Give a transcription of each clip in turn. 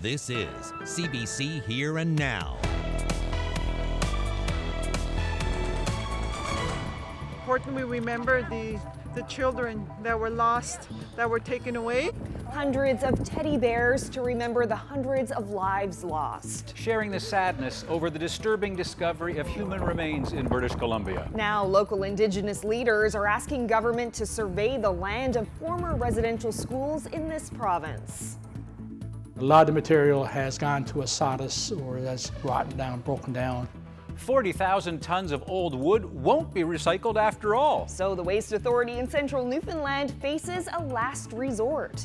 This is CBC Here and Now. Important we remember the children that were lost, that were taken away. Hundreds of teddy bears to remember the hundreds of lives lost. Sharing the sadness over the disturbing discovery of human remains in British Columbia. Now, local Indigenous leaders are asking government to survey the land of former residential schools in this province. A lot of the material has gone to a sawdust or that's rotten down, broken down. 40,000 tons of old wood won't be recycled after all. So the Waste Authority in central Newfoundland faces a last resort.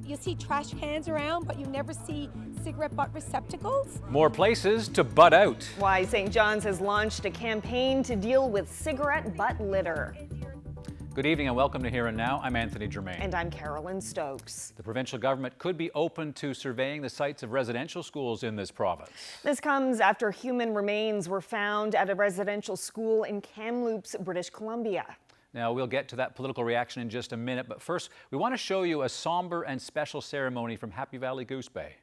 You see trash cans around, but you never see cigarette butt receptacles. More places to butt out. Why St. John's has launched a campaign to deal with cigarette butt litter. Good evening and welcome to Here and Now. I'm Anthony Germain. And I'm Carolyn Stokes. The provincial government could be open to surveying the sites of residential schools in this province. This comes after human remains were found at a residential school in Kamloops, British Columbia. Now, we'll get to that political reaction in just a minute, but first, we want to show you a somber and special ceremony from Happy Valley Goose Bay.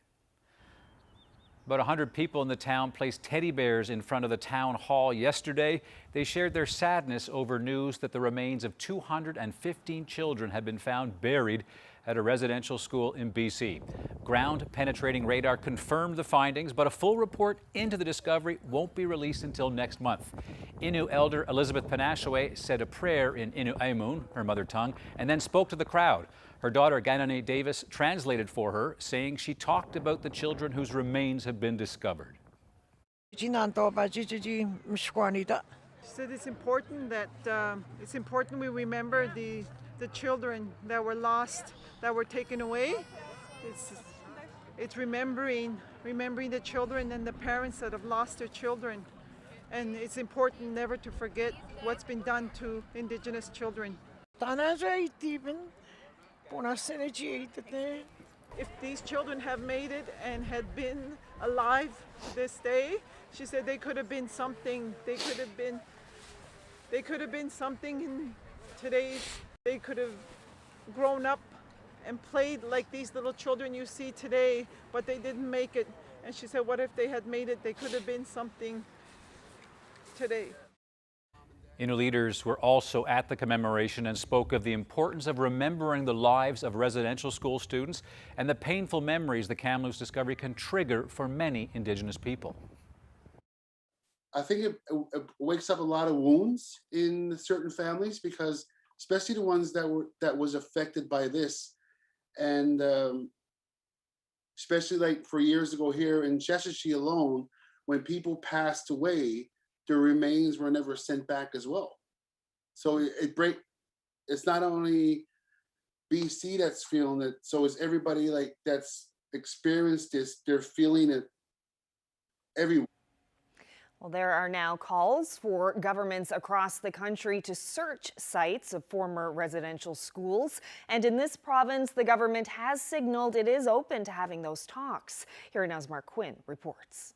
About 100 people in the town placed teddy bears in front of the town hall yesterday. They shared their sadness over news that the remains of 215 children had been found buried at a residential school in BC. Ground-penetrating radar confirmed the findings, but a full report into the discovery won't be released until next month. Innu elder Elizabeth Panashaway said a prayer in Innu Aimun, her mother tongue, and then spoke to the crowd. Her daughter, Ganani Davis, translated for her, saying she talked about the children whose remains have been discovered. She said it's important that we remember the children that were lost, that were taken away. It's remembering the children and the parents that have lost their children. And it's important never to forget what's been done to Indigenous children. If these children have made it and had been alive to this day, she said they could have been something. They could have been something in today's. They could have grown up and played like these little children you see today, but they didn't make it. And she said, what if they had made it? They could have been something today. Innu leaders were also at the commemoration and spoke of the importance of remembering the lives of residential school students and the painful memories the Kamloops discovery can trigger for many Indigenous people. I think it wakes up a lot of wounds in certain families, because especially the ones that was affected by this, and especially like for years ago here in Cheshire alone, when people passed away, their remains were never sent back as well. So it's not only BC that's feeling it, so it's everybody like that's experienced this, they're feeling it everywhere. Well, there are now calls for governments across the country to search sites of former residential schools. And in this province, the government has signaled it is open to having those talks. Here Now's Mark Quinn reports.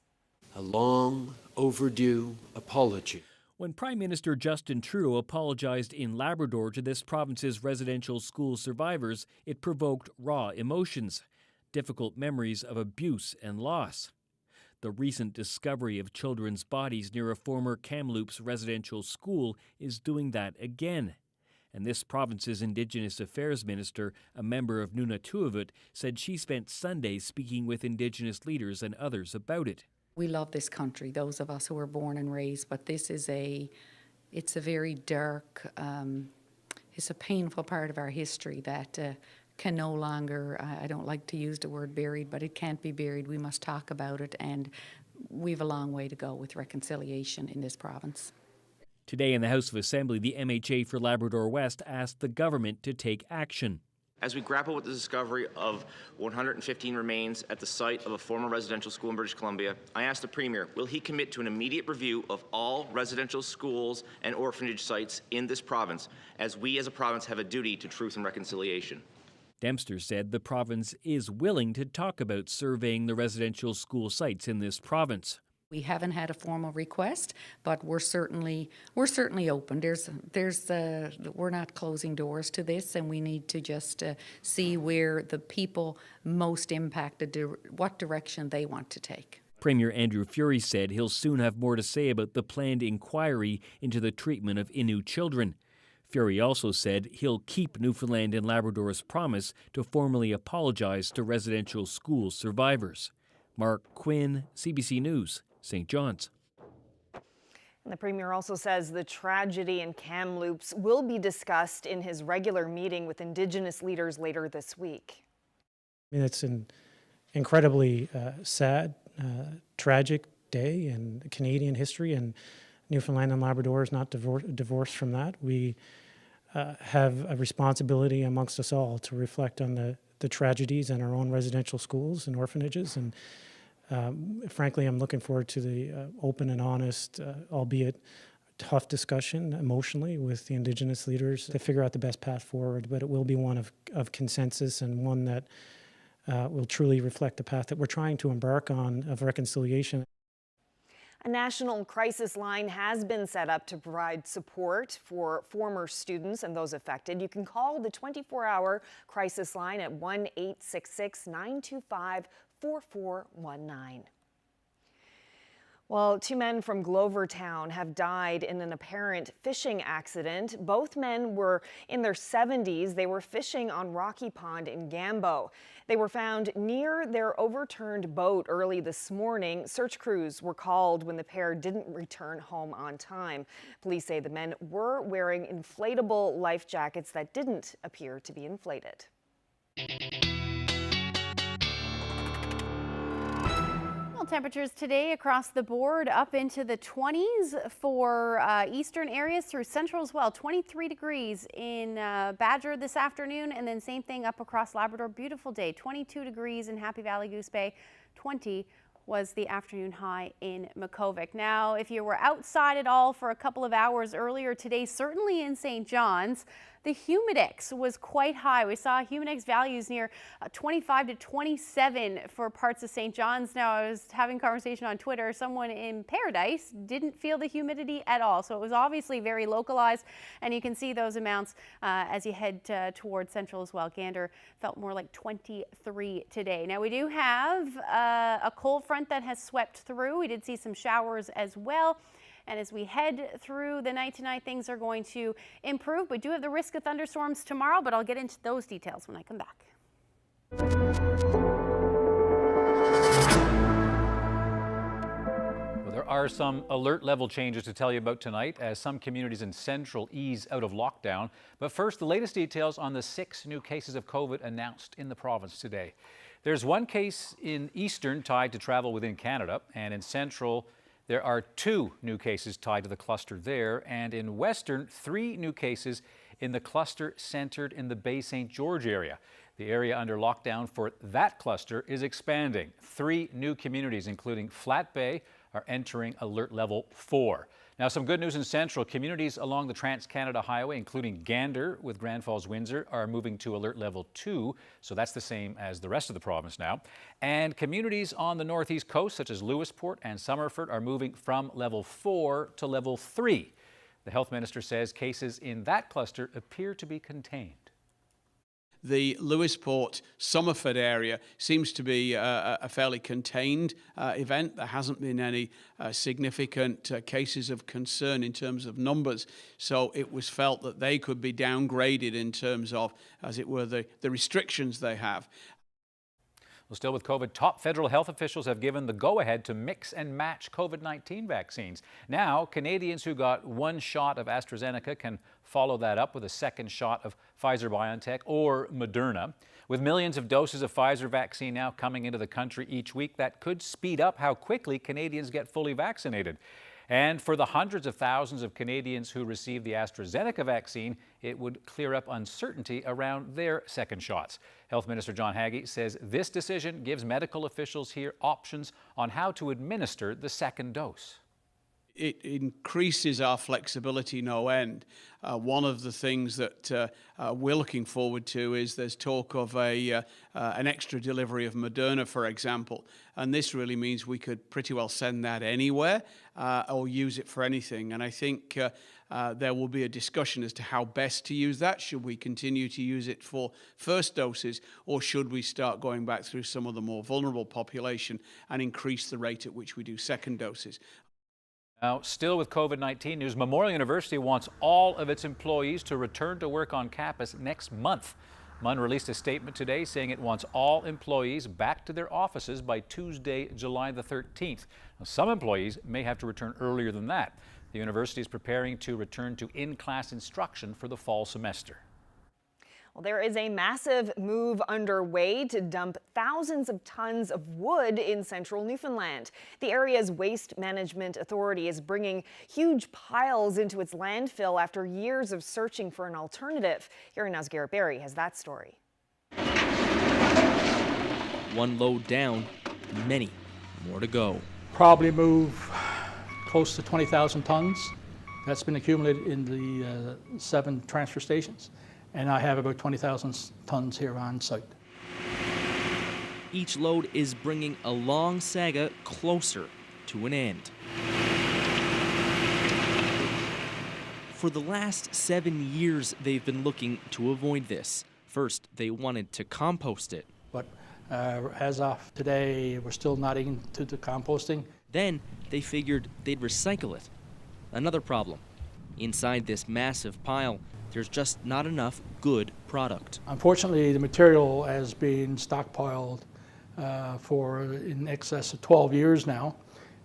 A long overdue apology. When Prime Minister Justin Trudeau apologized in Labrador to this province's residential school survivors, it provoked raw emotions, difficult memories of abuse and loss. The recent discovery of children's bodies near a former Kamloops residential school is doing that again. And this province's Indigenous Affairs Minister, a member of Nunatuavut, said she spent Sunday speaking with Indigenous leaders and others about it. We love this country, those of us who were born and raised, but this is it's a very dark, it's a painful part of our history that can no longer, I don't like to use the word buried, but it can't be buried. We must talk about it, and we've a long way to go with reconciliation in this province. Today in the House of Assembly, the MHA for Labrador West asked the government to take action. As we grapple with the discovery of 115 remains at the site of a former residential school in British Columbia, I asked the Premier, will he commit to an immediate review of all residential schools and orphanage sites in this province, as we as a province have a duty to truth and reconciliation? Dempster said the province is willing to talk about surveying the residential school sites in this province. We haven't had a formal request, but we're certainly open. We're not closing doors to this, and we need to just see where the people most impacted, what direction they want to take. Premier Andrew Furey said he'll soon have more to say about the planned inquiry into the treatment of Innu children. Furey also said he'll keep Newfoundland and Labrador's promise to formally apologize to residential school survivors. Mark Quinn, CBC News, St. John's. And the Premier also says the tragedy in Kamloops will be discussed in his regular meeting with Indigenous leaders later this week. I mean, it's an incredibly sad, tragic day in Canadian history, and Newfoundland and Labrador is not divorced from that. We have a responsibility amongst us all to reflect on the tragedies in our own residential schools and orphanages, and frankly, I'm looking forward to the open and honest, albeit tough discussion emotionally with the Indigenous leaders to figure out the best path forward, but it will be one of consensus and one that will truly reflect the path that we're trying to embark on of reconciliation. A national crisis line has been set up to provide support for former students and those affected. You can call the 24-hour crisis line at 1-866-925-4419. Well, 2 men from Glovertown have died in an apparent fishing accident. Both men were in their 70s. They were fishing on Rocky Pond in Gambo. They were found near their overturned boat early this morning. Search crews were called when the pair didn't return home on time. Police say the men were wearing inflatable life jackets that didn't appear to be inflated. Temperatures today across the board up into the 20s for eastern areas through central as well. 23 degrees in Badger this afternoon, and then same thing up across Labrador. Beautiful day. 22 degrees in Happy Valley Goose Bay. 20 was the afternoon high in Makkovik. Now, if you were outside at all for a couple of hours earlier today, certainly in St. John's, the humidex was quite high. We saw humidex values near 25 to 27 for parts of St. John's. Now, I was having a conversation on Twitter. Someone in Paradise didn't feel the humidity at all. So it was obviously very localized, and you can see those amounts as you head towards central as well. Gander felt more like 23 today. Now, we do have a cold front that has swept through. We did see some showers as well. And as we head through the night tonight, things are going to improve. We do have the risk of thunderstorms tomorrow, but I'll get into those details when I come back. Well, there are some alert level changes to tell you about tonight as some communities in Central ease out of lockdown. But first, the latest details on the 6 new cases of COVID announced in the province today. There's 1 case in Eastern tied to travel within Canada, and in Central, there are 2 new cases tied to the cluster there, and in Western, 3 new cases in the cluster centered in the Bay St. George area. The area under lockdown for that cluster is expanding. 3 new communities, including Flat Bay, are entering alert level 4. Now, some good news in Central. Communities along the Trans-Canada Highway, including Gander with Grand Falls-Windsor, are moving to alert level 2, so that's the same as the rest of the province now. And communities on the northeast coast, such as Lewisport and Summerford, are moving from level 4 to level 3. The health minister says cases in that cluster appear to be contained. The Lewisport, Summerford area seems to be a fairly contained event. There hasn't been any significant cases of concern in terms of numbers. So it was felt that they could be downgraded in terms of, as it were, the restrictions they have. Well, still with COVID, top federal health officials have given the go-ahead to mix and match COVID-19 vaccines. Now, Canadians who got 1 shot of AstraZeneca can follow that up with a 2nd shot of Pfizer-BioNTech or Moderna. With millions of doses of Pfizer vaccine now coming into the country each week, that could speed up how quickly Canadians get fully vaccinated. And for the hundreds of thousands of Canadians who received the AstraZeneca vaccine, it would clear up uncertainty around their 2nd shots. Health Minister John Haggie says this decision gives medical officials here options on how to administer the 2nd dose. It increases our flexibility no end. One of the things that we're looking forward to is there's talk of an extra delivery of Moderna, for example. And this really means we could pretty well send that anywhere or use it for anything. And I think there will be a discussion as to how best to use that. Should we continue to use it for first doses, or should we start going back through some of the more vulnerable population and increase the rate at which we do second doses? Now, still with COVID-19 news, Memorial University wants all of its employees to return to work on campus next month. MUN released a statement today saying it wants all employees back to their offices by Tuesday, July the 13th. Now, some employees may have to return earlier than that. The university is preparing to return to in-class instruction for the fall semester. Well, there is a massive move underway to dump thousands of tons of wood in central Newfoundland. The area's Waste Management Authority is bringing huge piles into its landfill after years of searching for an alternative. Here now's Garrett Berry has that story. One load down, many more to go. Probably move close to 20,000 tons. That's been accumulated in the 7 transfer stations. And I have about 20,000 tons here on site. Each load is bringing a long saga closer to an end. For the last 7 years, they've been looking to avoid this. First, they wanted to compost it. But as of today, we're still not into the composting. Then they figured they'd recycle it. Another problem. Inside this massive pile, there's just not enough good product. Unfortunately, the material has been stockpiled for in excess of 12 years now,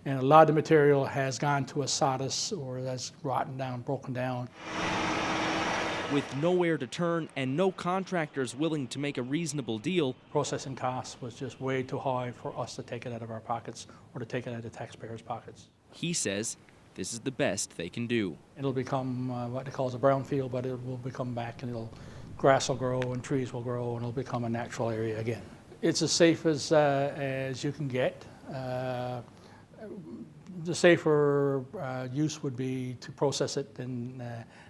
and a lot of the material has gone to a sawdust or that's rotten down, broken down. With nowhere to turn and no contractors willing to make a reasonable deal, processing costs was just way too high for us to take it out of our pockets or to take it out of taxpayers' pockets. He says this is the best they can do. It'll become what they call a brownfield, but it will become back and grass will grow and trees will grow and it'll become a natural area again. It's as safe as you can get. The safer use would be to process it and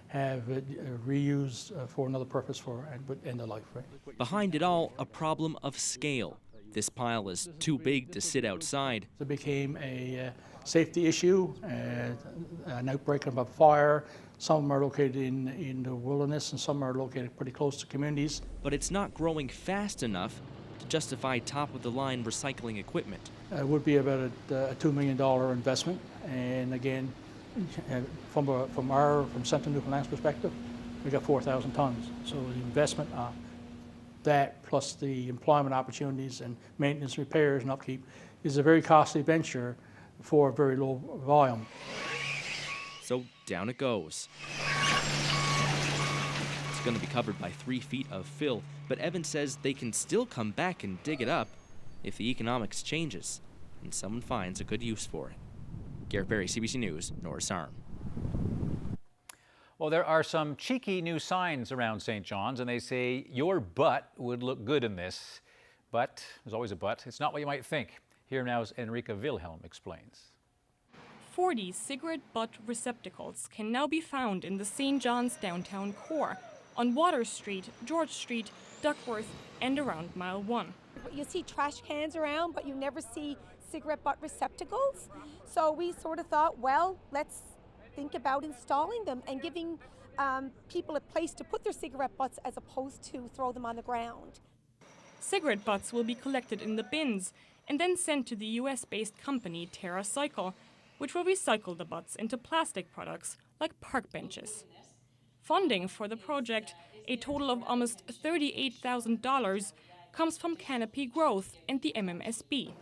have it reused for another purpose for end of life. Right? Behind it all, a problem of scale. This pile is too big to sit outside. It became a safety issue, an outbreak of a fire. Some are located in the wilderness and some are located pretty close to communities. But it's not growing fast enough to justify top-of-the-line recycling equipment. It would be about a $2 million investment, and again, from Central Newfoundland's perspective, we got 4,000 tons. So the investment of that plus the employment opportunities and maintenance, repairs and upkeep is a very costly venture for a very low volume. So down it goes. It's going to be covered by 3 feet of fill, but Evan says they can still come back and dig it up if the economics changes and someone finds a good use for it. Garrett Berry, CBC News, Norris Arm. Well, there are some cheeky new signs around St. John's, and they say your butt would look good in this. But, there's always a but, it's not what you might think. Here now is Enrica Wilhelm explains. 40 cigarette butt receptacles can now be found in the St. John's downtown core, on Water Street, George Street, Duckworth, and around Mile 1. You see trash cans around, but you never see cigarette butt receptacles. So we sort of thought, well, let's think about installing them and giving people a place to put their cigarette butts as opposed to throw them on the ground. Cigarette butts will be collected in the bins and then sent to the US-based company TerraCycle, which will recycle the butts into plastic products like park benches. Funding for the project, a total of almost $38,000, comes from Canopy Growth and the MMSB.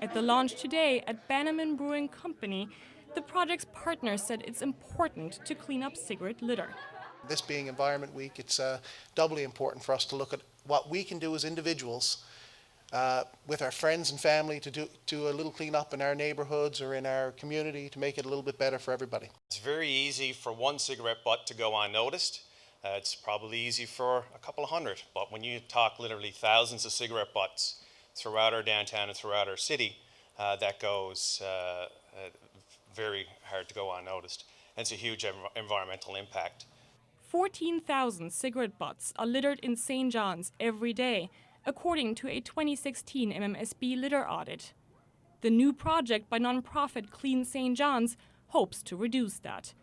At the launch today at Bannerman Brewing Company, the project's partner said it's important to clean up cigarette litter. This being Environment Week, it's doubly important for us to look at what we can do as individuals with our friends and family to do a little cleanup in our neighborhoods or in our community to make it a little bit better for everybody. It's very easy for one cigarette butt to go unnoticed. It's probably easy for a couple of hundred, but when you talk literally thousands of cigarette butts throughout our downtown and throughout our city, that goes very hard to go unnoticed. And it's a huge environmental impact. 14,000 cigarette butts are littered in St. John's every day, according to a 2016 MMSB litter audit. The new project by nonprofit Clean St. John's hopes to reduce that.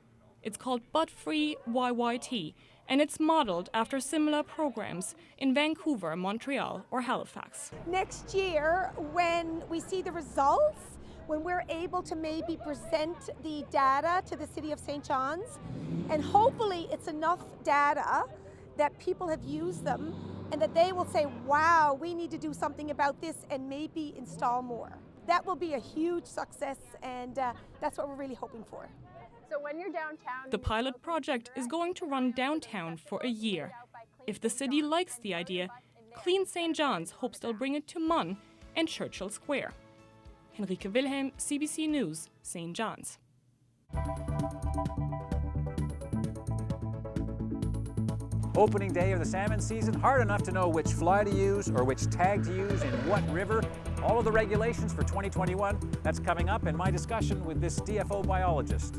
It's called Butt Free YYT, and it's modeled after similar programs in Vancouver, Montreal, or Halifax. Next year, when we see the results, when we're able to maybe present the data to the City of St. John's, and hopefully it's enough data that people have used them and that they will say, wow, we need to do something about this and maybe install more. That will be a huge success, and that's what we're really hoping for. So when you're downtown, the pilot project is going to run downtown for a year. If the city likes the idea, Clean St. John's hopes they'll bring it to Munn and Churchill Square. Henrike Wilhelm, CBC News, St. John's. Opening day of the salmon season, hard enough to know which fly to use or which tag to use in what river. All of the regulations for 2021, that's coming up in my discussion with this DFO biologist.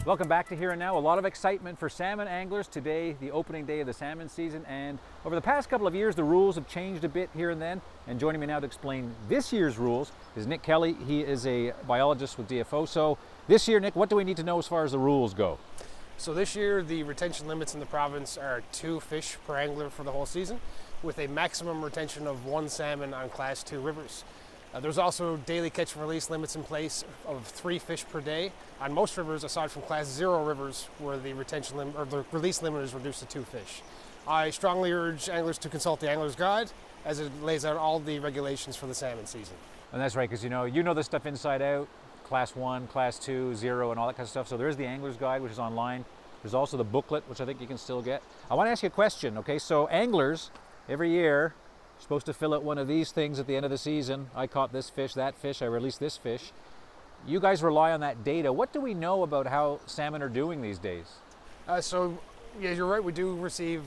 Welcome back to Here and Now. A lot of excitement for salmon anglers today, the opening day of the salmon season. And over the past couple of years, the rules have changed a bit here and then. And joining me now to explain this year's rules is Nick Kelly. He is a biologist with DFO. So this year, Nick, what do we need to know as far as the rules go? So this year, the retention limits in the province are 2 fish per angler for the whole season, with a maximum retention of 1 salmon on Class 2 rivers. There's also daily catch and release limits in place of 3 fish per day on most rivers, aside from Class 0 rivers, where the retention limit or the release limit is reduced to 2 fish. I strongly urge anglers to consult the Angler's Guide, as it lays out all the regulations for the salmon season. And that's right, because you know this stuff inside out, Class 1, Class 2, 0, and all that kind of stuff. So there is the Angler's Guide, which is online. There's also the booklet, which I think you can still get. I want to ask you a question, okay? So anglers, every year, supposed to fill out one of these things at the end of the season. I caught this fish, that fish, I released this fish. You guys rely on that data. What do we know about how salmon are doing these days? Yeah, you're right. We do receive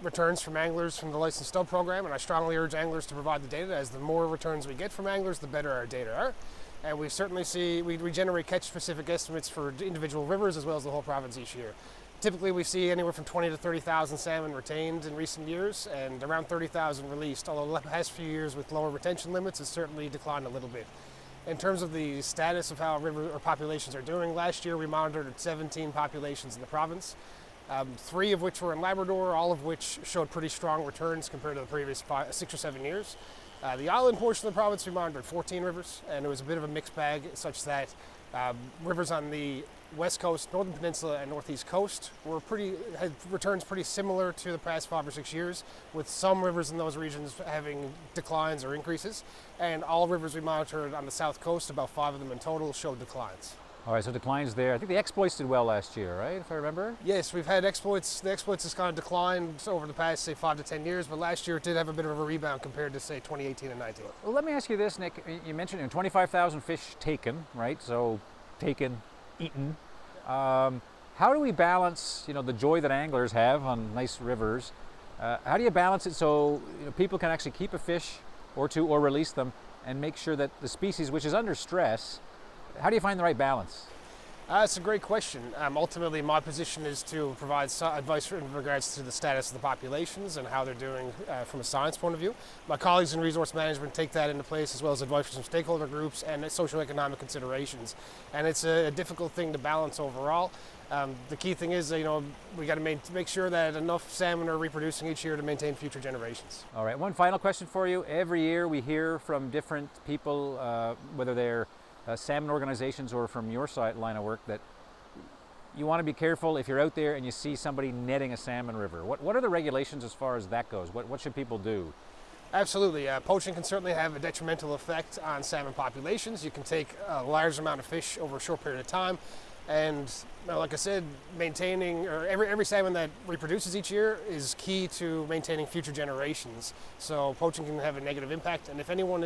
returns from anglers from the Licensed Stub program, and I strongly urge anglers to provide the data, as the more returns we get from anglers, the better our data are. And we certainly see, we generate catch-specific estimates for individual rivers as well as the whole province each year. Typically, we see anywhere from 20 to 30,000 salmon retained in recent years, and around 30,000 released, although the past few years with lower retention limits has certainly declined a little bit. In terms of the status of how river or populations are doing, last year we monitored 17 populations in the province, 3 of which were in Labrador, all of which showed pretty strong returns compared to the previous 6 or 7 years. The island portion of the province, we monitored 14 rivers, and it was a bit of a mixed bag, such that rivers on the West Coast, Northern Peninsula, and Northeast Coast had returns pretty similar to the past 5 or 6 years, with some rivers in those regions having declines or increases. And all rivers we monitored on the South Coast, about 5 of them in total, showed declines. All right, so declines there. I think the exploits did well last year, right, if I remember? Yes, we've had exploits. The exploits has kind of declined over the past, say, 5 to 10 years, but last year it did have a bit of a rebound compared to, say, 2018 and 19. Well, let me ask you this, Nick. You mentioned 25,000 fish taken, right? So taken, eaten. How do we balance, the joy that anglers have on nice rivers? How do you balance it so people can actually keep a fish or 2 or release them and make sure that the species, which is under stress, how do you find the right balance? That's a great question. Ultimately, my position is to provide advice in regards to the status of the populations and how they're doing from a science point of view. My colleagues in resource management take that into place, as well as advice from stakeholder groups and socioeconomic considerations. And it's a difficult thing to balance overall. The key thing is, we got to make sure that enough salmon are reproducing each year to maintain future generations. All right, one final question for you. Every year we hear from different people, whether they're salmon organizations or from your line of work, that you want to be careful if you're out there and you see somebody netting a salmon river. What are the regulations as far as that goes? What should people do? Absolutely. Poaching can certainly have a detrimental effect on salmon populations. You can take a large amount of fish over a short period of time. And like I said, maintaining, or every salmon that reproduces each year is key to maintaining future generations. So poaching can have a negative impact. And if anyone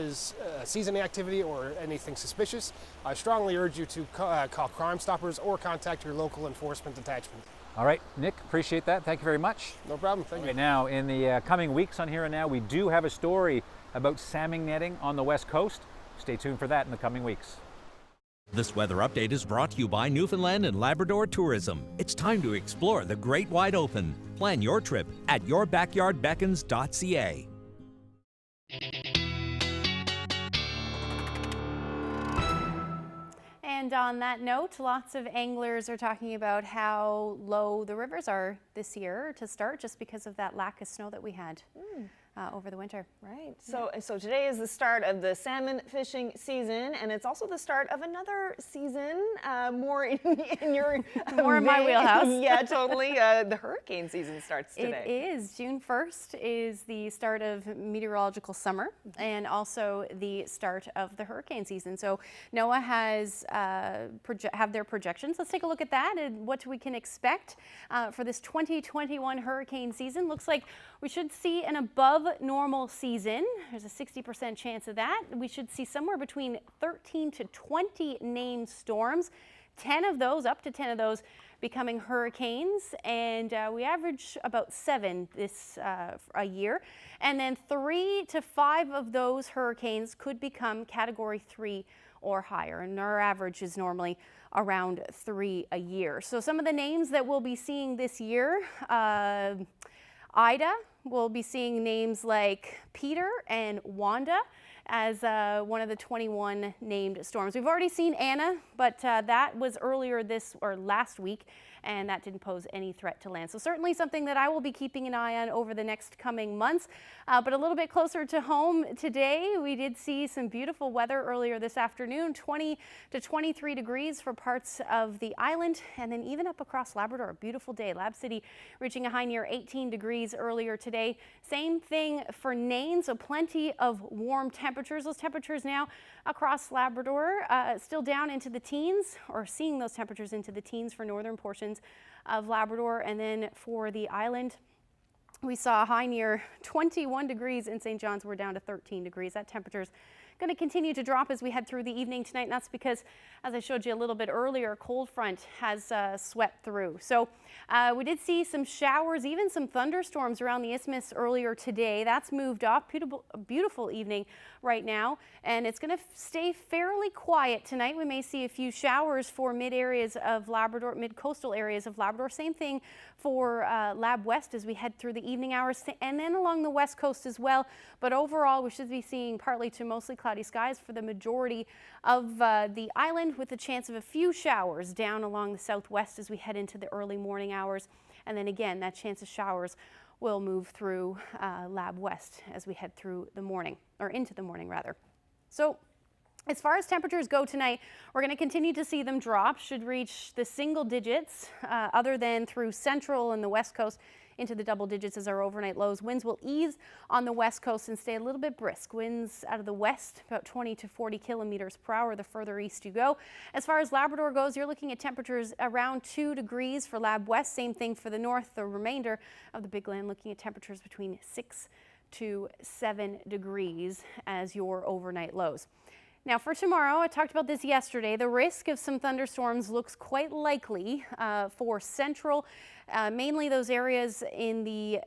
sees any activity or anything suspicious, I strongly urge you to call Crime Stoppers or contact your local enforcement detachment. All right, Nick, appreciate that. Thank you very much. No problem. Thank you. Right now, in the coming weeks on Here and Now, we do have a story about salmon netting on the West Coast. Stay tuned for that in the coming weeks. This weather update is brought to you by Newfoundland and Labrador Tourism. It's time to explore the Great Wide Open. Plan your trip at yourbackyardbeckons.ca. And on that note, lots of anglers are talking about how low the rivers are this year to start, just because of that lack of snow that we had over the winter. Right. So today is the start of the salmon fishing season, and it's also the start of another season, more in your more in my wheelhouse. Yeah, totally. The hurricane season starts today. It is. June 1st is the start of meteorological summer, and also the start of the hurricane season. So NOAA has have their projections. Let's take a look at that and what we can expect for this 2021 hurricane season. Looks like we should see an above normal season. There's a 60% chance of that. We should see somewhere between 13 to 20 named storms, 10 of those, up to 10 of those, becoming hurricanes, and we average about 7 this a year, and then 3 to 5 of those hurricanes could become Category 3 or higher, and our average is normally around 3 a year. So some of the names that we'll be seeing this year, Ida, we'll be seeing names like Peter and Wanda as one of the 21 named storms. We've already seen Anna, but that was earlier last week, and that didn't pose any threat to land. So certainly something that I will be keeping an eye on over the next coming months. But a little bit closer to home today, we did see some beautiful weather earlier this afternoon, 20 to 23 degrees for parts of the island, and then even up across Labrador, a beautiful day. Lab City reaching a high near 18 degrees earlier today. Same thing for Nain, so plenty of warm temperatures. Those temperatures now across Labrador still down into the teens, or seeing those temperatures into the teens for northern portions of Labrador. And then for the island, we saw a high near 21 degrees in St. John's. We're down to 13 degrees. That temperature's going to continue to drop as we head through the evening tonight, and that's because, as I showed you a little bit earlier, a cold front has swept through. So we did see some showers, even some thunderstorms around the isthmus earlier today. That's moved off. Beautiful evening right now, and it's going to stay fairly quiet tonight. We may see a few showers for mid-areas of Labrador, mid-coastal areas of Labrador. Same thing for Lab West as we head through the evening hours, and then along the west coast as well. But overall, we should be seeing partly to mostly cloudy skies for the majority of the island, with a chance of a few showers down along the southwest as we head into the early morning hours. And then again, that chance of showers will move through Lab West as we head through the morning, or into the morning rather. So as far as temperatures go tonight, we're going to continue to see them drop, should reach the single digits, other than through central and the west coast into the double digits as our overnight lows. Winds will ease on the west coast and stay a little bit brisk. Winds out of the west about 20 to 40 kilometers per hour the further east you go. As far as Labrador goes, you're looking at temperatures around 2 degrees for Lab West. Same thing for the north. The remainder of the Big Land looking at temperatures between 6 to 7 degrees as your overnight lows. Now for tomorrow, I talked about this yesterday, the risk of some thunderstorms looks quite likely for central, mainly those areas in the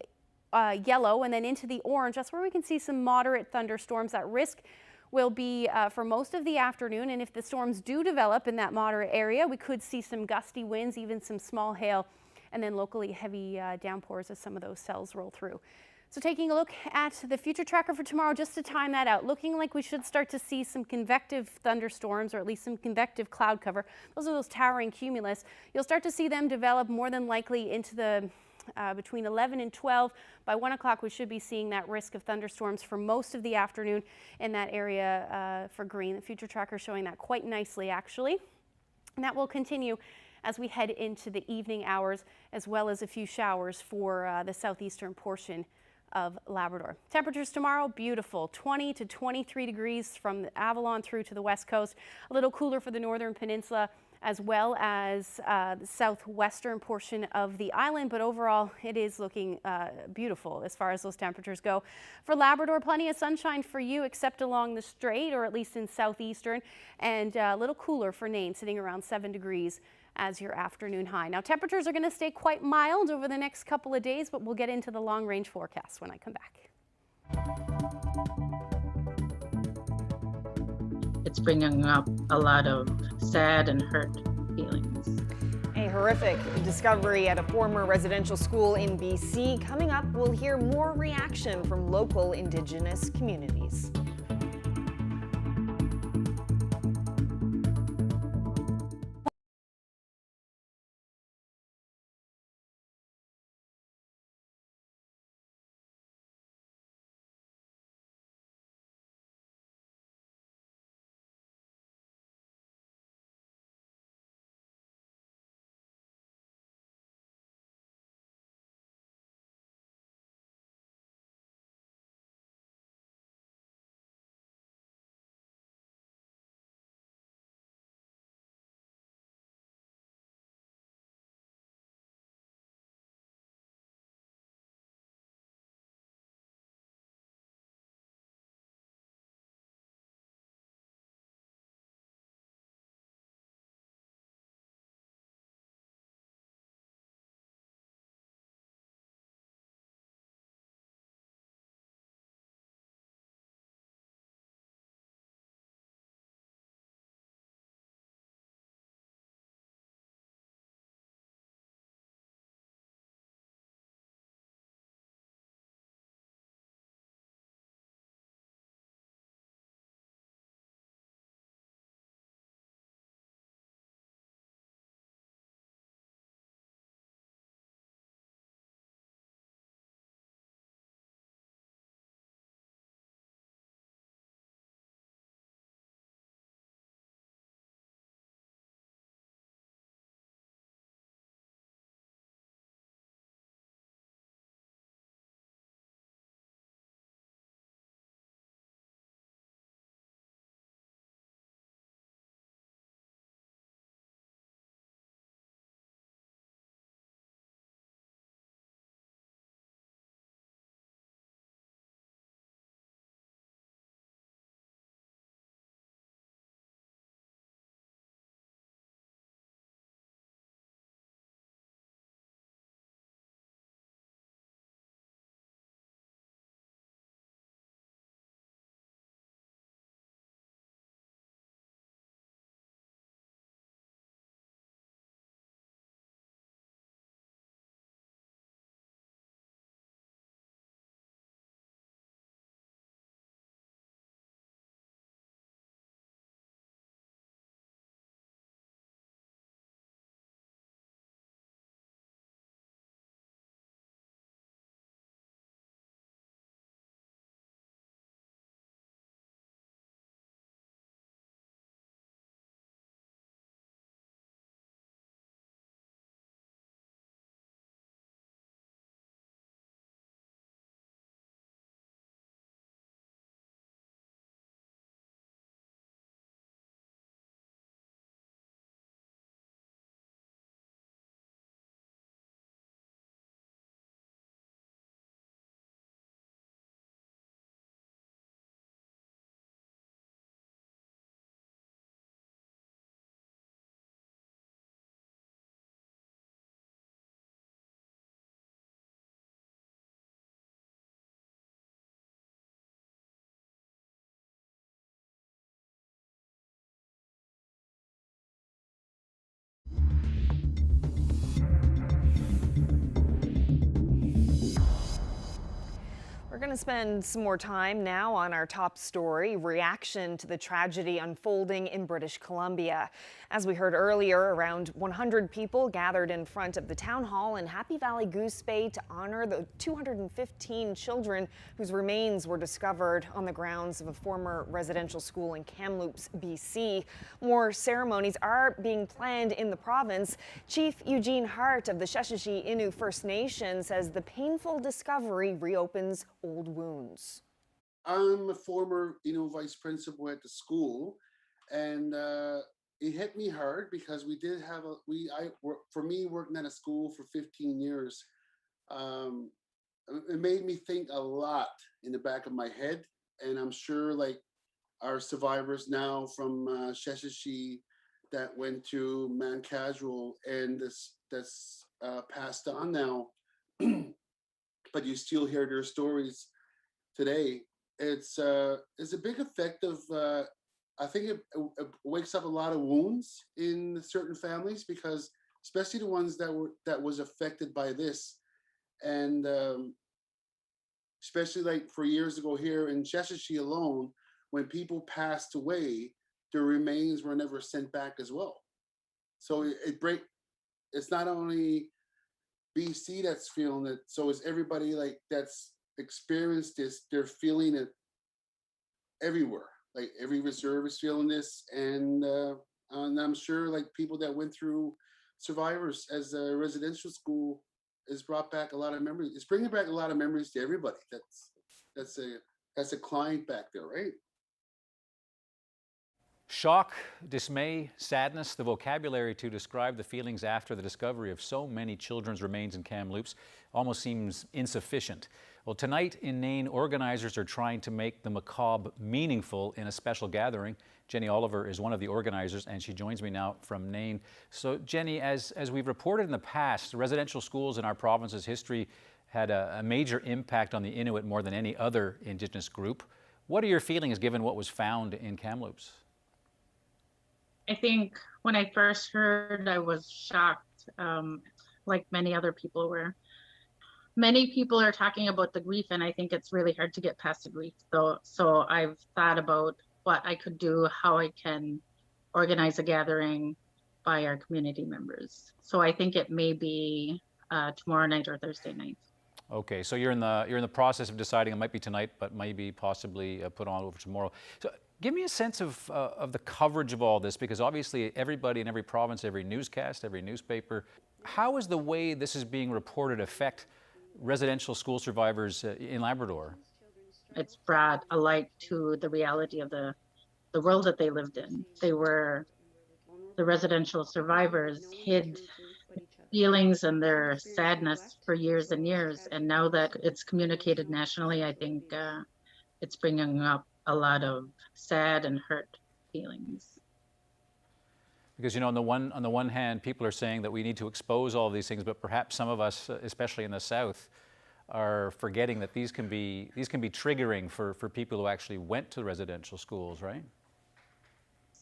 yellow and then into the orange. That's where we can see some moderate thunderstorms. That risk will be for most of the afternoon, and if the storms do develop in that moderate area, we could see some gusty winds, even some small hail, and then locally heavy downpours as some of those cells roll through. So taking a look at the future tracker for tomorrow, just to time that out, looking like we should start to see some convective thunderstorms, or at least some convective cloud cover. Those are those towering cumulus. You'll start to see them develop more than likely into the between 11 and 12. By 1 o'clock, we should be seeing that risk of thunderstorms for most of the afternoon in that area for green. The future tracker showing that quite nicely, actually. And that will continue as we head into the evening hours, as well as a few showers for the southeastern portion of Labrador. Temperatures tomorrow, beautiful, 20 to 23 degrees from the Avalon through to the west coast. A little cooler for the northern peninsula, as well as the southwestern portion of the island, but overall it is looking beautiful as far as those temperatures go. For Labrador, plenty of sunshine for you, except along the strait, or at least in southeastern, and a little cooler for Nain, sitting around 7 degrees as your afternoon high. Now temperatures are going to stay quite mild over the next couple of days, but we'll get into the long range forecast when I come back. It's bringing up a lot of sad and hurt feelings. A horrific discovery at a former residential school in BC. Coming up, we'll hear more reaction from local Indigenous communities. going to spend some more time now on our top story, reaction to the tragedy unfolding in British Columbia. As we heard earlier, around 100 people gathered in front of the town hall in Happy Valley Goose Bay to honor the 215 children whose remains were discovered on the grounds of a former residential school in Kamloops, BC. More ceremonies are being planned in the province. Chief Eugene Hart of the Sheshatshiu Innu First Nation says the painful discovery reopens old wounds. I'm a former, vice principal at the school, and it hit me hard because we did have working at a school for 15 years. It made me think a lot in the back of my head, and I'm sure like our survivors now from Sheshatshiu that went to Man Casual and that's passed on now, but you still hear their stories today. It's a big effect of I think it wakes up a lot of wounds in certain families, because especially the ones that was affected by this, and especially like for years ago here in Sheshatshiu alone, when people passed away, their remains were never sent back as well. So it's not only BC that's feeling it, so it's everybody like that's experienced this. They're feeling it everywhere. Like every reserve is feeling this, and I'm sure like people that went through survivors as a residential school has brought back a lot of memories. It's bringing back a lot of memories to everybody. That's a client back there, right? Shock, dismay, sadness, the vocabulary to describe the feelings after the discovery of so many children's remains in Kamloops almost seems insufficient. Well, tonight in Nain, organizers are trying to make the macabre meaningful in a special gathering. Jenny Oliver is one of the organizers, and she joins me now from Nain. So, Jenny, as we've reported in the past, residential schools in our province's history had a major impact on the Inuit more than any other Indigenous group. What are your feelings given what was found in Kamloops? I think when I first heard, I was shocked, like many other people were. Many people are talking about the grief, and I think it's really hard to get past the grief. So I've thought about what I could do, how I can organize a gathering by our community members. So I think it may be tomorrow night or Thursday night. Okay, so you're in the process of deciding. It might be tonight, but maybe possibly put on over tomorrow. So give me a sense of the coverage of all this, because obviously everybody in every province, every newscast, every newspaper, how is the way this is being reported affect residential school survivors in Labrador? It's brought a light to the reality of the world that they lived in. They were, the residential survivors hid feelings and their sadness for years and years. And now that it's communicated nationally, I think it's bringing up a lot of sad and hurt feelings. Because, on the one hand, people are saying that we need to expose all these things, but perhaps some of us, especially in the South, are forgetting that these can be triggering for people who actually went to residential schools, right?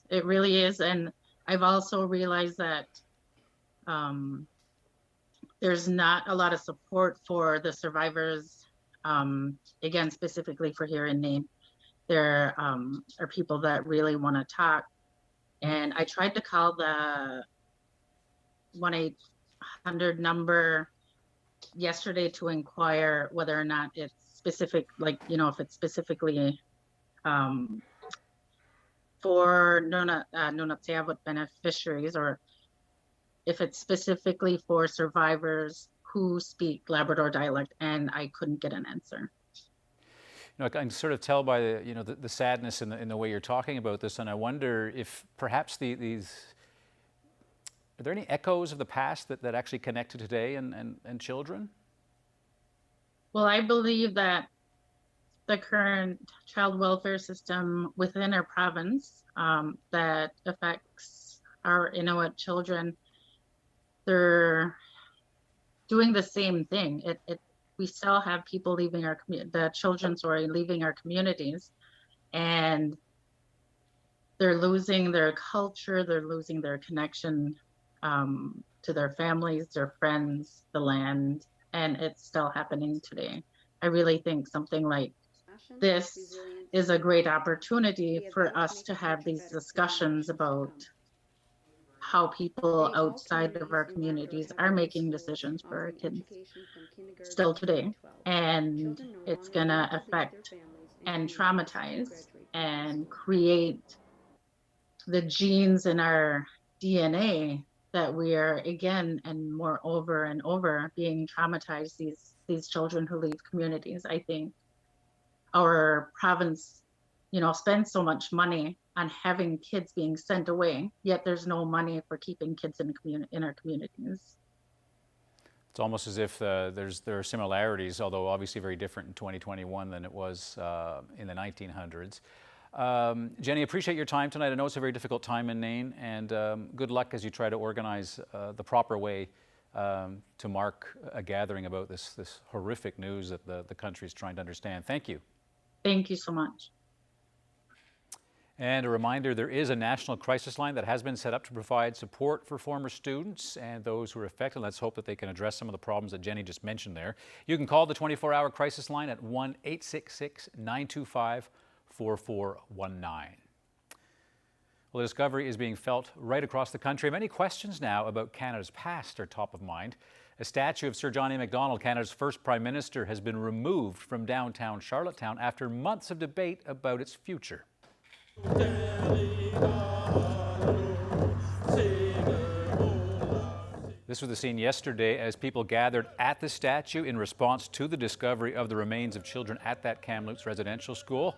It really is. And I've also realized that there's not a lot of support for the survivors, again, specifically for here in Nain. There are people that really want to talk. And I tried to call the 1-800 number yesterday to inquire whether or not it's specific, if it's specifically for Nunatziavut beneficiaries, or if it's specifically for survivors who speak Labrador dialect, and I couldn't get an answer. I can sort of tell by the sadness in the way you're talking about this, and I wonder if perhaps are there any echoes of the past that actually connect to today and children? Well, I believe that the current child welfare system within our province that affects our Inuit children, they're doing the same thing. We still have people leaving leaving our communities, and they're losing their culture, they're losing their connection to their families, their friends, the land, and it's still happening today. I really think something like this is a great opportunity for us to have these discussions about how people outside of our communities are making decisions for our kids still today. And it's going to affect and traumatize and create the genes in our DNA that we are again and more over and over being traumatized, these children who leave communities. I think our province, spends so much money on having kids being sent away, yet there's no money for keeping kids in our communities. It's almost as if there are similarities, although obviously very different in 2021 than it was in the 1900s. Jenny, appreciate your time tonight. I know it's a very difficult time in Nain, and good luck as you try to organize the proper way to mark a gathering about this horrific news that the country is trying to understand. Thank you. Thank you so much. And a reminder, there is a national crisis line that has been set up to provide support for former students and those who are affected. Let's hope that they can address some of the problems that Jenny just mentioned there. You can call the 24-hour crisis line at 1-866-925-4419. Well, the discovery is being felt right across the country. Many questions now about Canada's past are top of mind. A statue of Sir John A. Macdonald, Canada's first Prime Minister, has been removed from downtown Charlottetown after months of debate about its future. This was the scene yesterday as people gathered at the statue in response to the discovery of the remains of children at that Kamloops residential school.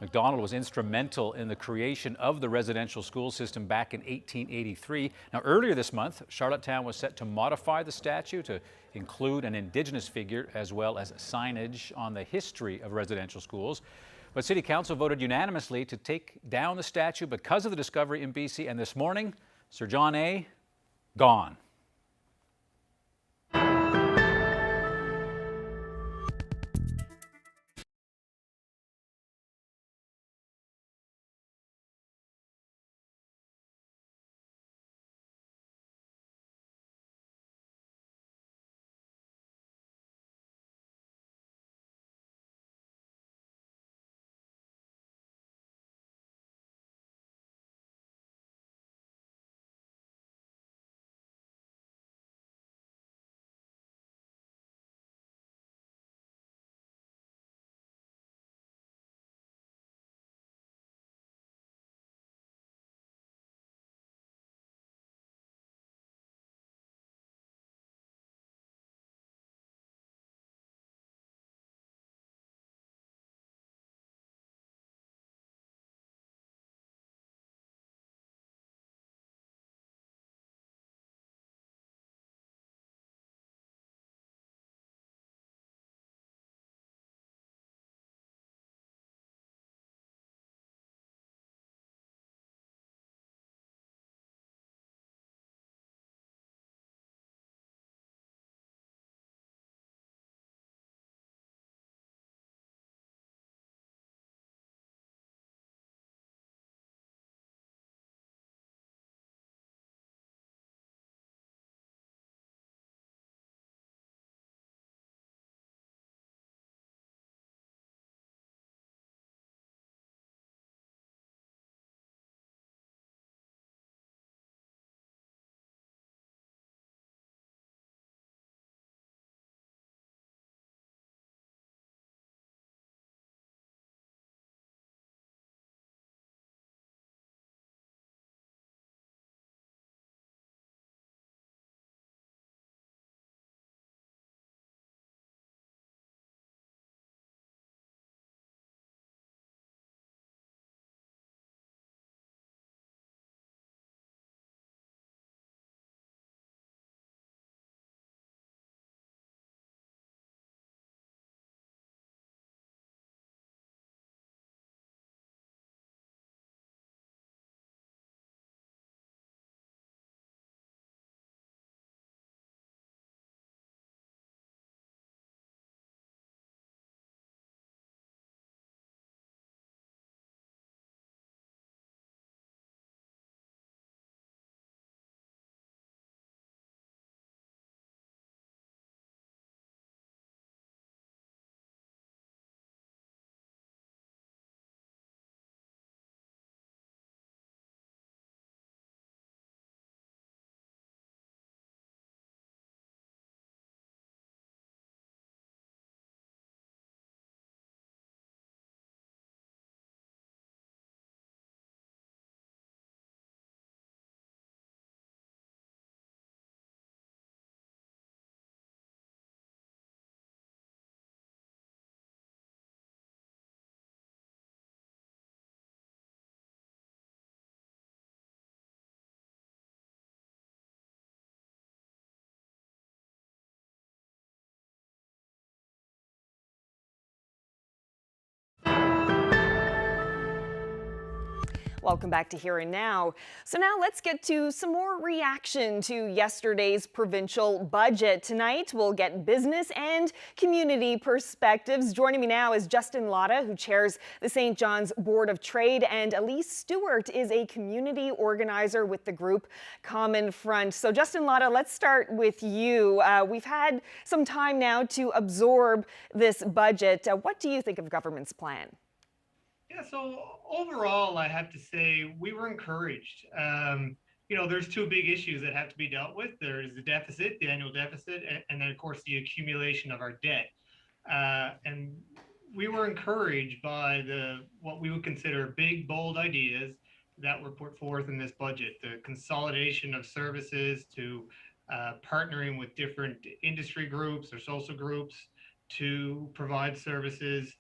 Macdonald was instrumental in the creation of the residential school system back in 1883. Now, earlier this month, Charlottetown was set to modify the statue to include an Indigenous figure as well as signage on the history of residential schools. But City Council voted unanimously to take down the statue because of the discovery in BC, and this morning, Sir John A. gone. Welcome back to Here and Now. So now let's get to some more reaction to yesterday's provincial budget. Tonight we'll get business and community perspectives. Joining me now is Justin Lotta, who chairs the St. John's Board of Trade, and Elise Stewart is a community organizer with the group Common Front. So Justin Lotta, let's start with you. We've had some time now to absorb this budget. What do you think of government's plan? Yeah, so overall, I have to say we were encouraged. You know, there's two big issues that have to be dealt with. There's the deficit, the annual deficit, and then, of course, the accumulation of our debt. And we were encouraged by what we would consider big, bold ideas that were put forth in this budget. The consolidation of services to partnering with different industry groups or social groups to provide services.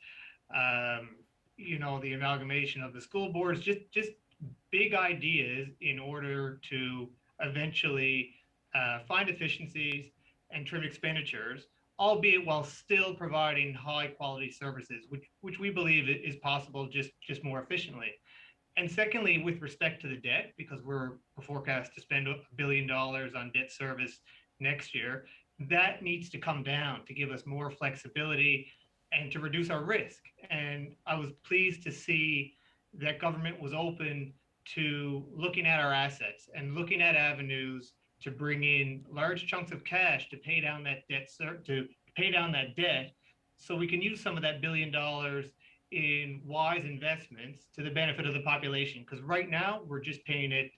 You know, the amalgamation of the school boards, just big ideas in order to eventually find efficiencies and trim expenditures, albeit while still providing high quality services, which we believe is possible just more efficiently. And secondly, with respect to the debt, because we're forecast to spend $1 billion on debt service next year, that needs to come down to give us more flexibility and to reduce our risk. And I was pleased to see that government was open to looking at our assets and looking at avenues to bring in large chunks of cash to pay down that debt, so we can use some of that $1 billion in wise investments to the benefit of the population. Because right now we're just paying it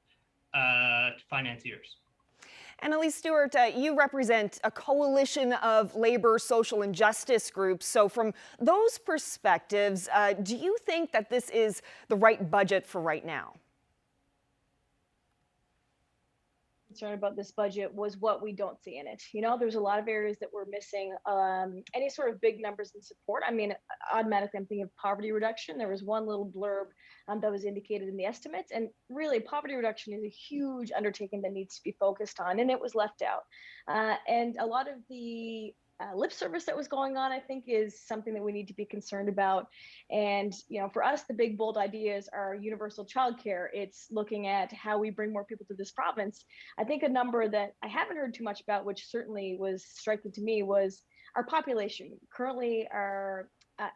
to financiers. And Elise Stewart, you represent a coalition of labor, social, and justice groups. So from those perspectives, do you think that this is the right budget for right now? Concern about this budget was what we don't see in it. You know, there's a lot of areas that we're missing any sort of big numbers in support. I mean, automatically I'm thinking of poverty reduction. There was one little blurb that was indicated in the estimates, and really poverty reduction is a huge undertaking that needs to be focused on, and it was left out. And a lot of the lip service that was going on, I think, is something that we need to be concerned about. And, you know, for us, the big, bold ideas are universal childcare. It's looking at how we bring more people to this province. I think a number that I haven't heard too much about, which certainly was striking to me, was our population. Currently,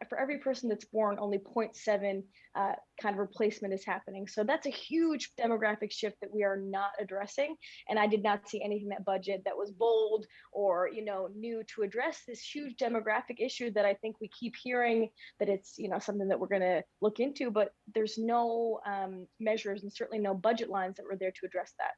for every person that's born, only 0.7 kind of replacement is happening. So that's a huge demographic shift that we are not addressing. And I did not see anything in that budget that was bold or, you know, new to address this huge demographic issue that I think we keep hearing that it's, you know, something that we're going to look into, but there's no measures and certainly no budget lines that were there to address that.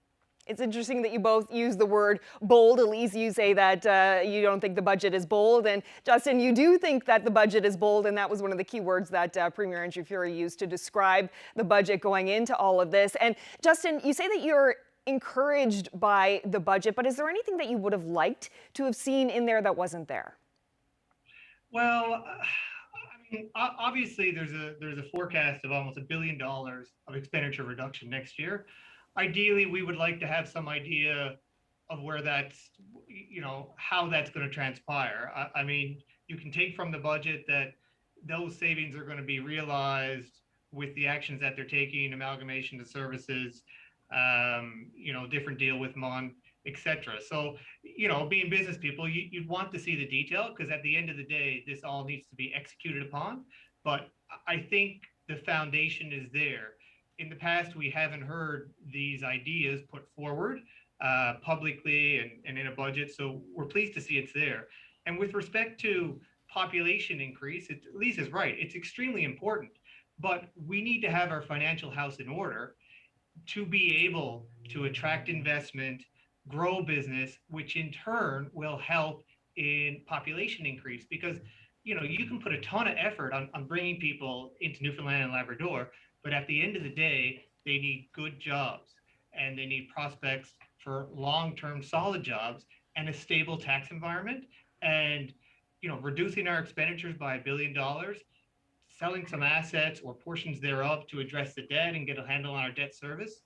It's interesting that you both use the word bold. Elise, you say that you don't think the budget is bold. And Justin, you do think that the budget is bold. And that was one of the key words that Premier Andrew Furey used to describe the budget going into all of this. And Justin, you say that you're encouraged by the budget, but is there anything that you would have liked to have seen in there that wasn't there? Well, I mean, obviously there's a forecast of almost $1 billion of expenditure reduction next year. Ideally, we would like to have some idea of where that's, you know, how that's going to transpire. I mean, you can take from the budget that those savings are going to be realized with the actions that they're taking, amalgamation of services, you know, different deal with MON, etc. So, you know, being business people, you'd want to see the detail, because at the end of the day, this all needs to be executed upon. But I think the foundation is there. In the past, we haven't heard these ideas put forward publicly and in a budget, so we're pleased to see it's there. And with respect to population increase, Lise is right, it's extremely important, but we need to have our financial house in order to be able to attract investment, grow business, which in turn will help in population increase. Because, you know, you can put a ton of effort on bringing people into Newfoundland and Labrador, but at the end of the day, they need good jobs and they need prospects for long-term solid jobs and a stable tax environment. And, you know, reducing our expenditures by $1 billion, selling some assets or portions thereof to address the debt and get a handle on our debt service,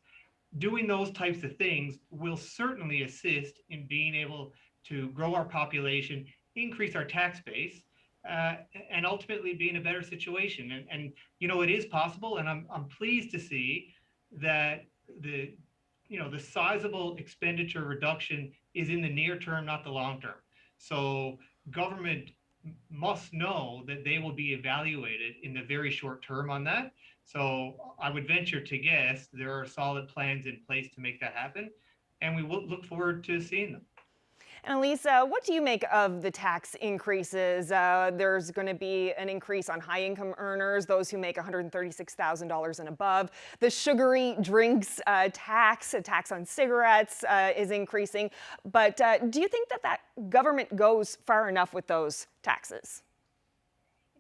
doing those types of things will certainly assist in being able to grow our population, increase our tax base, and ultimately be in a better situation. And you know, it is possible, and I'm pleased to see that the sizable expenditure reduction is in the near term, not the long term. So government must know that they will be evaluated in the very short term on that. So I would venture to guess there are solid plans in place to make that happen, and we will look forward to seeing them. And Lisa, what do you make of the tax increases? There's going to be an increase on high income earners, those who make $136,000 and above. The sugary drinks tax, a tax on cigarettes is increasing. But do you think that government goes far enough with those taxes?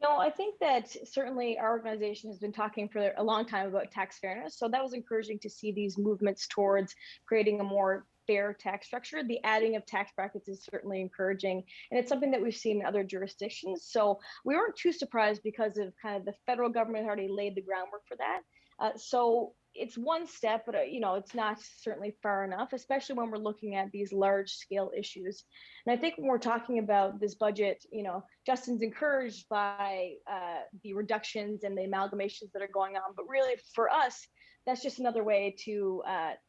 No, I think that certainly our organization has been talking for a long time about tax fairness. So that was encouraging to see these movements towards creating a more fair tax structure. The adding of tax brackets is certainly encouraging, and it's something that we've seen in other jurisdictions. So we weren't too surprised because of kind of the federal government already laid the groundwork for that. So it's one step, but it's not certainly far enough, especially when we're looking at these large scale issues. And I think when we're talking about this budget, Justin's encouraged by the reductions and the amalgamations that are going on, but really for us, that's just another way to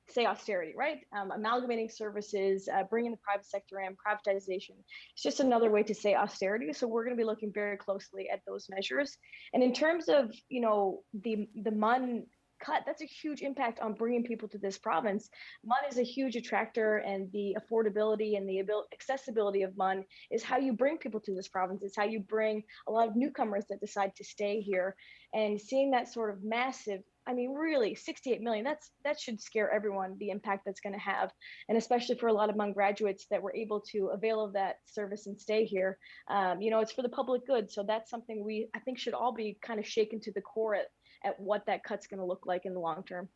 say austerity, right? Amalgamating services, bringing the private sector in, privatization. It's just another way to say austerity. So we're going to be looking very closely at those measures. And in terms of, the MUN cut, that's a huge impact on bringing people to this province. MUN is a huge attractor, and the affordability and the accessibility of MUN is how you bring people to this province. It's how you bring a lot of newcomers that decide to stay here. And seeing that sort of massive, really 68 million, that should scare everyone, the impact that's going to have. And especially for a lot of MUN graduates that were able to avail of that service and stay here. It's for the public good. So that's something I think should all be kind of shaken to the core at what that cut's going to look like in the long term.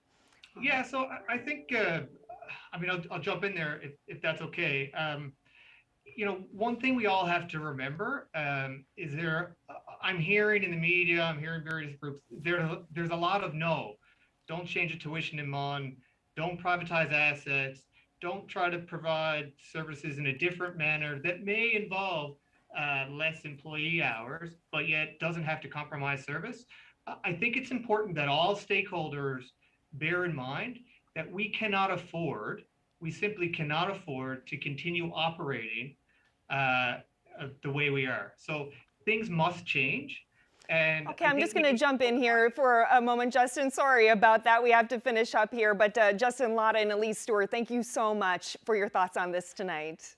Yeah, so I think, I'll jump in there if that's okay. One thing we all have to remember is I'm hearing in the media, I'm hearing various groups, there's a lot of no. Don't change the tuition in MUN, don't privatize assets, don't try to provide services in a different manner that may involve less employee hours, but yet doesn't have to compromise service. I think it's important that all stakeholders bear in mind that we simply cannot afford to continue operating the way we are. So things must change. And okay, I'm just going to jump in here for a moment, Justin. Sorry about that. We have to finish up here. But Justin Lotta and Elise Stewart, thank you so much for your thoughts on this tonight.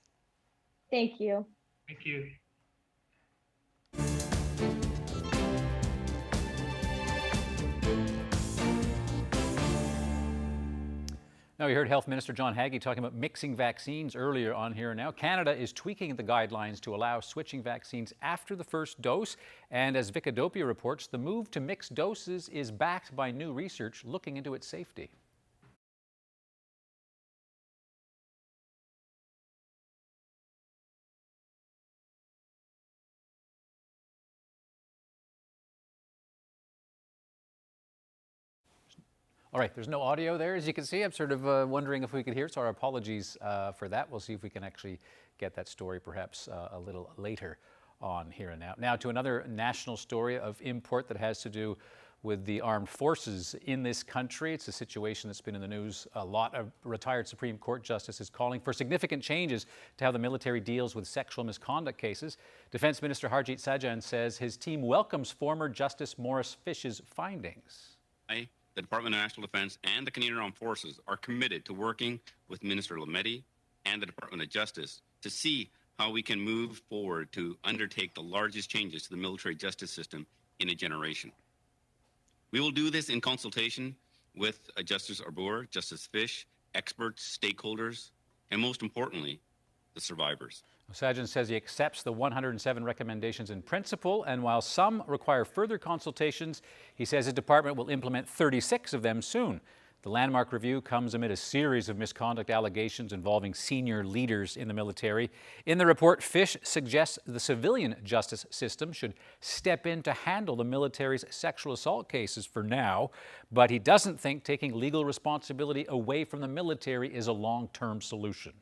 Thank you. Thank you. Now, we heard Health Minister John Haggie talking about mixing vaccines earlier on Here and Now. Canada is tweaking the guidelines to allow switching vaccines after the first dose. And as Vicadopia reports, the move to mix doses is backed by new research looking into its safety. All right, there's no audio there, as you can see. I'm sort of wondering if we could hear, so our apologies for that. We'll see if we can actually get that story perhaps a little later on Here and Now. Now to another national story of import that has to do with the armed forces in this country. It's a situation that's been in the news a lot. A retired Supreme Court justice is calling for significant changes to how the military deals with sexual misconduct cases. Defense Minister Harjit Sajjan says his team welcomes former Justice Maurice Fish's findings. The Department of National Defense and the Canadian Armed Forces are committed to working with Minister Lametti and the Department of Justice to see how we can move forward to undertake the largest changes to the military justice system in a generation. We will do this in consultation with Justice Arbour, Justice Fish, experts, stakeholders, and most importantly, the survivors. Sajjan says he accepts the 107 recommendations in principle, and while some require further consultations, he says his department will implement 36 of them soon. The landmark review comes amid a series of misconduct allegations involving senior leaders in the military. In the report, Fish suggests the civilian justice system should step in to handle the military's sexual assault cases for now, but he doesn't think taking legal responsibility away from the military is a long-term solution.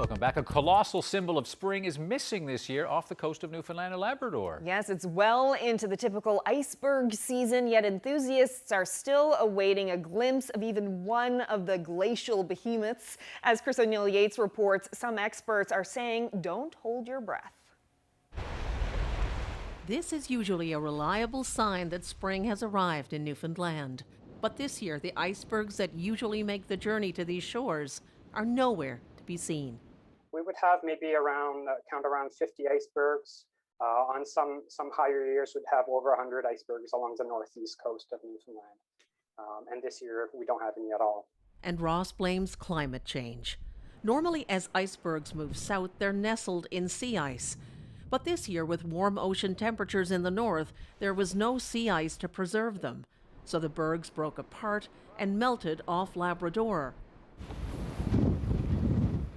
Welcome back. A colossal symbol of spring is missing this year off the coast of Newfoundland and Labrador. Yes, it's well into the typical iceberg season, yet enthusiasts are still awaiting a glimpse of even one of the glacial behemoths. As Chris O'Neill Yates reports, some experts are saying don't hold your breath. This is usually a reliable sign that spring has arrived in Newfoundland. But this year, the icebergs that usually make the journey to these shores are nowhere to be seen. We would have maybe around 50 icebergs. On some higher years, would have over 100 icebergs along the northeast coast of Newfoundland. And this year, we don't have any at all. And Ross blames climate change. Normally, as icebergs move south, they're nestled in sea ice. But this year, with warm ocean temperatures in the north, there was no sea ice to preserve them. So the bergs broke apart and melted off Labrador.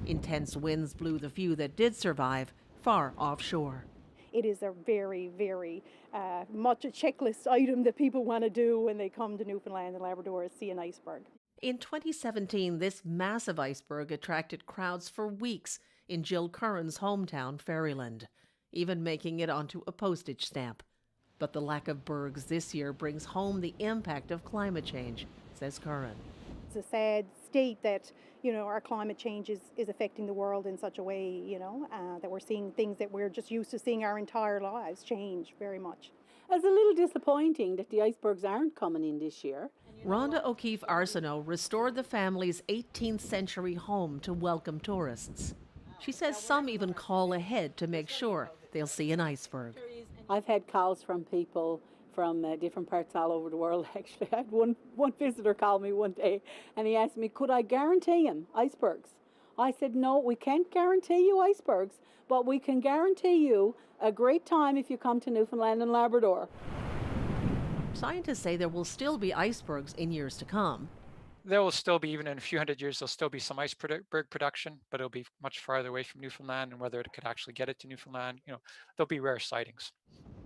Intense winds blew the few that did survive far offshore. It is a very, very much a checklist item that people want to do when they come to Newfoundland and Labrador, is see an iceberg. In 2017, this massive iceberg attracted crowds for weeks in Jill Curran's hometown, Ferryland, even making it onto a postage stamp. But the lack of bergs this year brings home the impact of climate change, says Curran. It's a sad state that, our climate change is affecting the world in such a way, that we're seeing things that we're just used to seeing our entire lives change very much. It's a little disappointing that the icebergs aren't coming in this year. Rhonda O'Keefe Arsenault restored the family's 18th century home to welcome tourists. She says some even call ahead to make sure they'll see an iceberg. I've had calls from people from different parts all over the world. Actually, I had one visitor call me one day and he asked me, could I guarantee him icebergs? I said, no, we can't guarantee you icebergs, but we can guarantee you a great time if you come to Newfoundland and Labrador. Scientists say there will still be icebergs in years to come. There will still be, even in a few hundred years, there'll still be some iceberg production, but it'll be much farther away from Newfoundland, and whether it could actually get it to Newfoundland, there'll be rare sightings.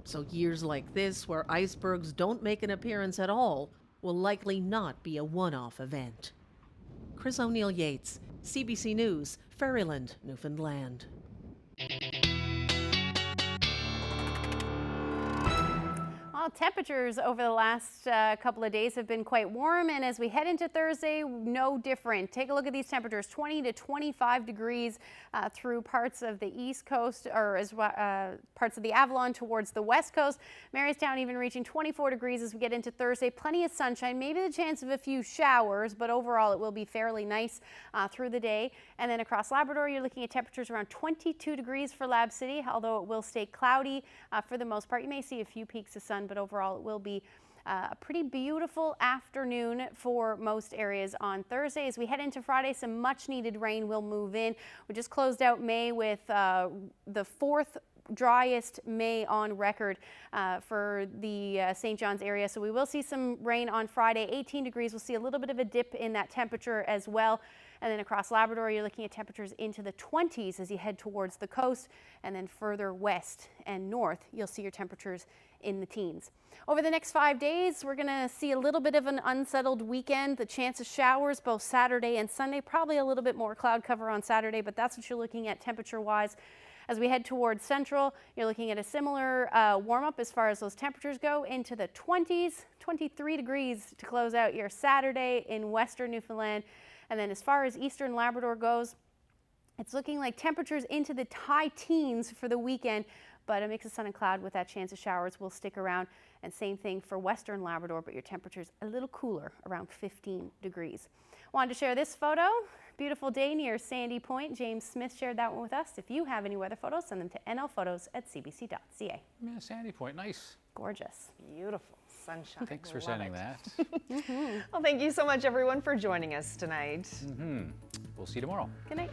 So years like this, where icebergs don't make an appearance at all, will likely not be a one-off event. Chris O'Neill Yates, CBC News, Ferryland, Newfoundland. Well, temperatures over the last couple of days have been quite warm, and as we head into Thursday, no different. Take a look at these temperatures, 20 to 25 degrees through parts of the east coast, or as parts of the Avalon towards the west coast. Marystown even reaching 24 degrees as we get into Thursday. Plenty of sunshine, maybe the chance of a few showers, but overall it will be fairly nice through the day. And then across Labrador, you're looking at temperatures around 22 degrees for Lab City, although it will stay cloudy for the most part. You may see a few peaks of sun, but overall it will be a pretty beautiful afternoon for most areas on Thursday. As we head into Friday, some much needed rain will move in. We just closed out May with the fourth driest May on record for the St. John's area. So we will see some rain on Friday. 18 degrees. We'll see a little bit of a dip in that temperature as well. And then across Labrador, you're looking at temperatures into the 20s as you head towards the coast, and then further west and north, you'll see your temperatures in the teens. Over the next 5 days, we're going to see a little bit of an unsettled weekend. The chance of showers both Saturday and Sunday, probably a little bit more cloud cover on Saturday, but that's what you're looking at temperature-wise. As we head towards central, you're looking at a similar warm-up as far as those temperatures go, into the 20s, 23 degrees to close out your Saturday in western Newfoundland. And then as far as eastern Labrador goes, it's looking like temperatures into the high teens for the weekend, but a mix of sun and cloud with that chance of showers will stick around. And same thing for western Labrador, but your temperature's a little cooler, around 15 degrees. Wanted to share this photo. Beautiful day near Sandy Point. James Smith shared that one with us. If you have any weather photos, send them to nlphotos@cbc.ca. Yeah, Sandy Point, nice. Gorgeous. Beautiful sunshine. Thanks for sending that. Well, thank you so much, everyone, for joining us tonight. We'll see you tomorrow. Good night.